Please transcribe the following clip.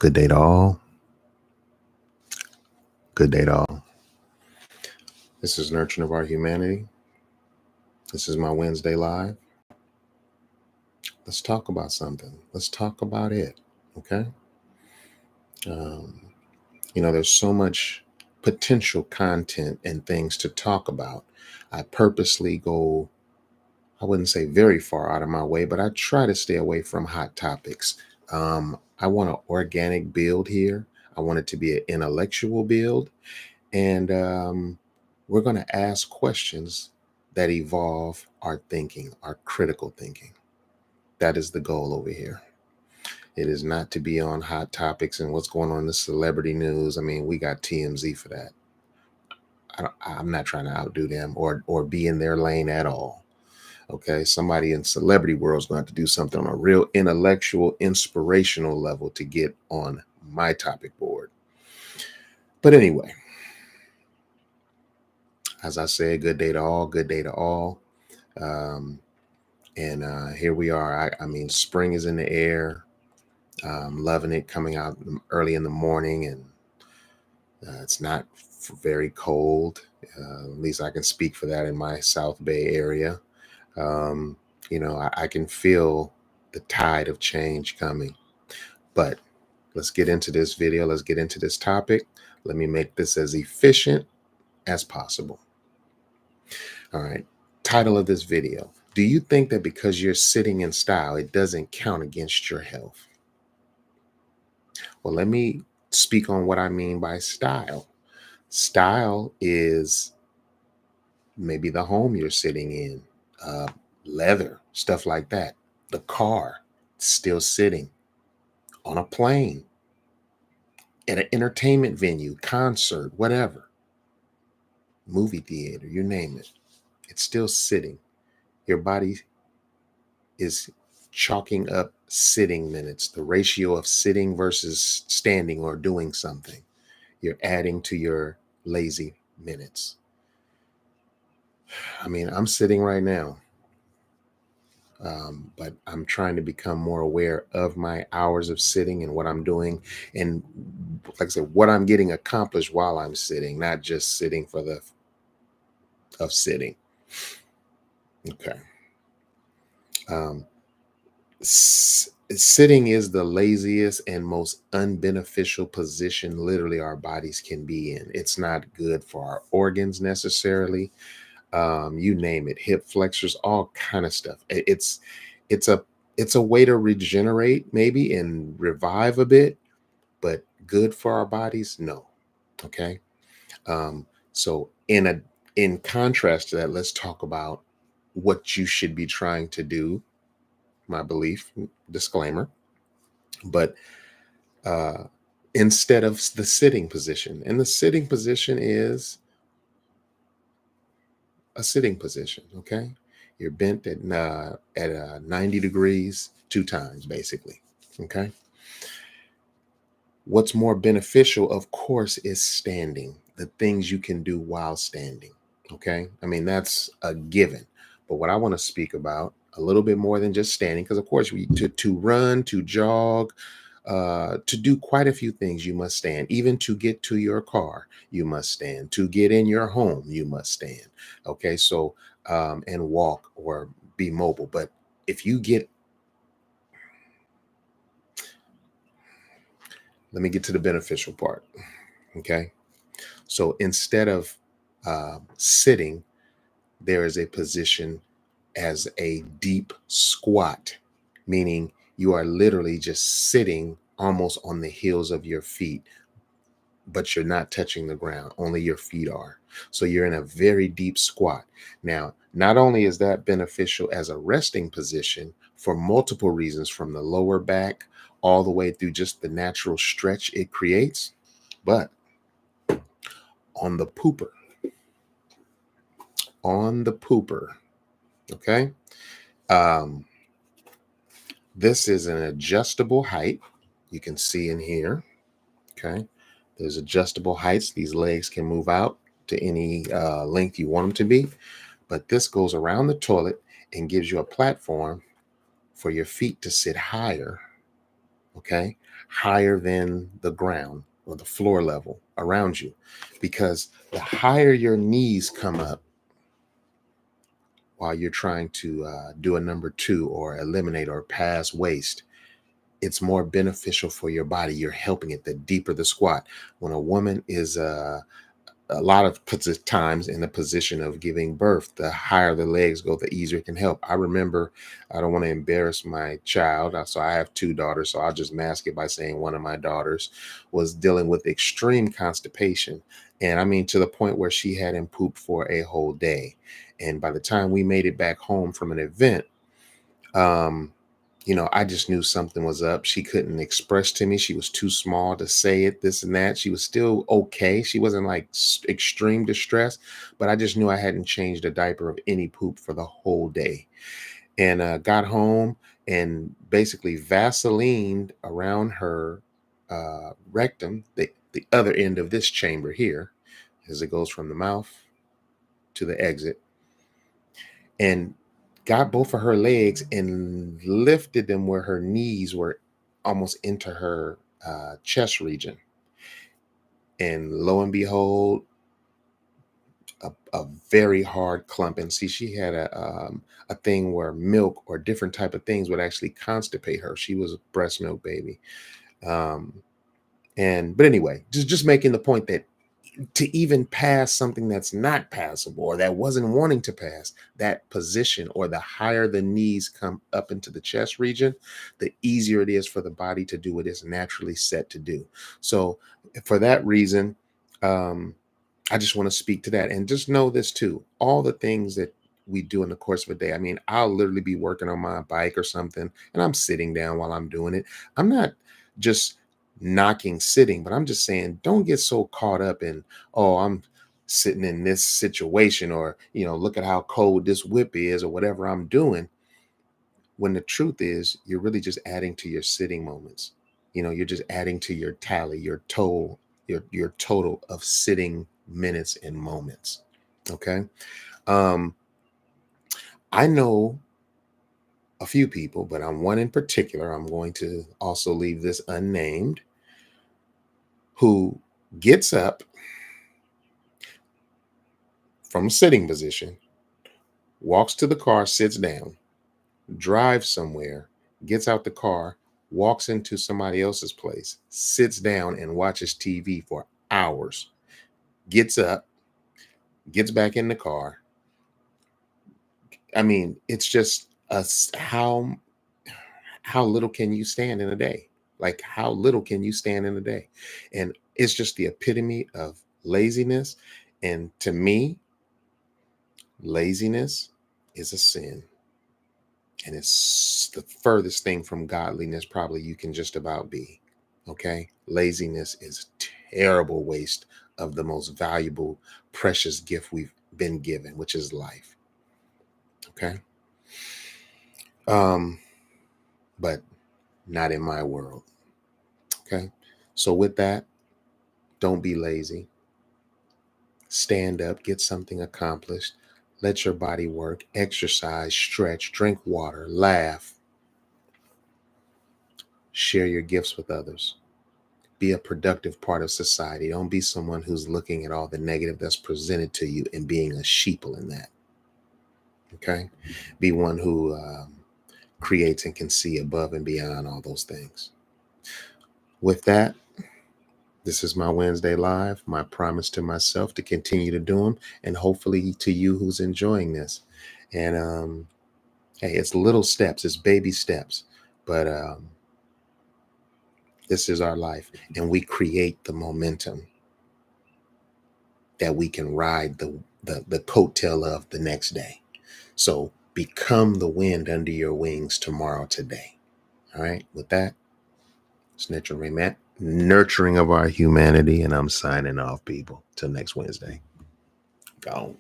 Good day to all. Good day to all. This is Nurturing of Our Humanity. This is my Wednesday Live. Let's talk about something. Let's talk about it. Okay. There's so much potential content and things to talk about. I purposely go, I wouldn't say very far out of my way, but I try to stay away from hot topics. I want an organic build here. I want it to be an intellectual build. And we're going to ask questions that evolve our thinking, our critical thinking. That is the goal over here. It is not to be on hot topics and what's going on in the celebrity news. I mean, we got TMZ for that. I'm not trying to outdo them or be in their lane at all. Okay, somebody in celebrity world is going to have to do something on a real intellectual, inspirational level to get on my topic board. But anyway, as I said, good day to all, good day to all. And here we are. I mean, spring is in the air. Loving it, coming out early in the morning, and it's not very cold. At least I can speak for that in my South Bay area. I can feel the tide of change coming. But let's get into this video. Let's get into this topic. Let me make this as efficient as possible. All right. Title of this video. Do you think that because you're sitting in style, it doesn't count against your health? Well, let me speak on what I mean by style. Style is maybe the home you're sitting in, leather, stuff like that. The car, still sitting on a plane, at an entertainment venue, concert, whatever, movie theater, you name it. It's still sitting. Your body is chalking up sitting minutes, the ratio of sitting versus standing or doing something. You're adding to your lazy minutes. I mean, I'm sitting right now, but I'm trying to become more aware of my hours of sitting and what I'm doing. And like I said, what I'm getting accomplished while I'm sitting, not just sitting for the of sitting. Okay. Sitting is the laziest and most unbeneficial position literally our bodies can be in. It's not good for our organs necessarily. You name it, hip flexors, all kind of stuff. It's a way to regenerate maybe and revive a bit, but good for our bodies, no. Okay. So in contrast to that, let's talk about what you should be trying to do. My belief, disclaimer, but instead of the sitting position, and the sitting position is a sitting position. Okay, you're bent at 90 degrees 2 times, basically. Okay, what's more beneficial, of course, is standing. The things you can do while standing. Okay, I mean that's a given. But what I want to speak about a little bit more than just standing, because of course to run, to jog, to do quite a few things, you must stand. Even to get to your car, you must stand. To get in your home, you must stand. Okay, so and walk or be mobile. But if you get, let me get to the beneficial part. Okay, so instead of sitting, there is a position as a deep squat, meaning you are literally just sitting almost on the heels of your feet, but you're not touching the ground. Only your feet are. So you're in a very deep squat. Now, not only is that beneficial as a resting position for multiple reasons, from the lower back all the way through just the natural stretch it creates, but on the pooper, okay? This is an adjustable height. You can see in here, okay? There's adjustable heights. These legs can move out to any length you want them to be. But this goes around the toilet and gives you a platform for your feet to sit higher okay, higher than the ground or the floor level around you. Because the higher your knees come up while you're trying to do a number two or eliminate or pass waist, it's more beneficial for your body. You're helping it the deeper the squat. When a woman is a lot of times in the position of giving birth, the higher the legs go, the easier it can help. I remember, I don't want to embarrass my child. So I have two daughters. So I'll just mask it by saying one of my daughters was dealing with extreme constipation. And I mean, to the point where she hadn't pooped for a whole day. And by the time we made it back home from an event, um, I just knew something was up. She couldn't express to me. She was too small to say it, this and that. She was still okay. She wasn't like extreme distress, but I just knew I hadn't changed a diaper of any poop for the whole day. And got home and basically Vaselined around her rectum, the other end of this chamber here, as it goes from the mouth to the exit, and got both of her legs and lifted them where her knees were almost into her chest region. And lo and behold, a very hard clump. And see, she had a thing where milk or different type of things would actually constipate her. She was a breast milk baby. Um, but anyway, just making the point that to even pass something that's not passable or that wasn't wanting to pass, that position, or the higher the knees come up into the chest region, the easier it is for the body to do what it's naturally set to do. So for that reason, um, I just want to speak to that. And just know this too, all the things that we do in the course of a day. I mean, I'll literally be working on my bike or something and I'm sitting down while I'm doing it. I'm not just knocking sitting, but I'm just saying, don't get so caught up in, oh, I'm sitting in this situation, or, look at how cold this whip is, or whatever I'm doing. When the truth is, you're really just adding to your sitting moments. You're just adding to your tally, your total of sitting minutes and moments. Okay. Um, I know a few people, but I'm one in particular. I'm going to also leave this unnamed, who gets up from a sitting position, walks to the car, sits down, drives somewhere, gets out the car, walks into somebody else's place, sits down and watches TV for hours, gets up, gets back in the car. I mean, it's just how little can you stand in a day? Like, how little can you stand in a day? And it's just the epitome of laziness. And to me, laziness is a sin. And it's the furthest thing from godliness probably you can just about be. Okay. Laziness is a terrible waste of the most valuable, precious gift we've been given, which is life. Okay. Um, but not in my world. Okay. So with that, don't be lazy. Stand up, get something accomplished. Let your body work, exercise, stretch, drink water, laugh, share your gifts with others. Be a productive part of society. Don't be someone who's looking at all the negative that's presented to you and being a sheeple in that. Okay. Be one who creates and can see above and beyond all those things. With that, this is my Wednesday Live, my promise to myself to continue to do them, and hopefully to you who's enjoying this. And hey, it's little steps, it's baby steps, but this is our life, and we create the momentum that we can ride the coattail of the next day. So become the wind under your wings tomorrow, today. All right. With that, it's nurturing of our humanity, and I'm signing off, people. Till next Wednesday. Gone.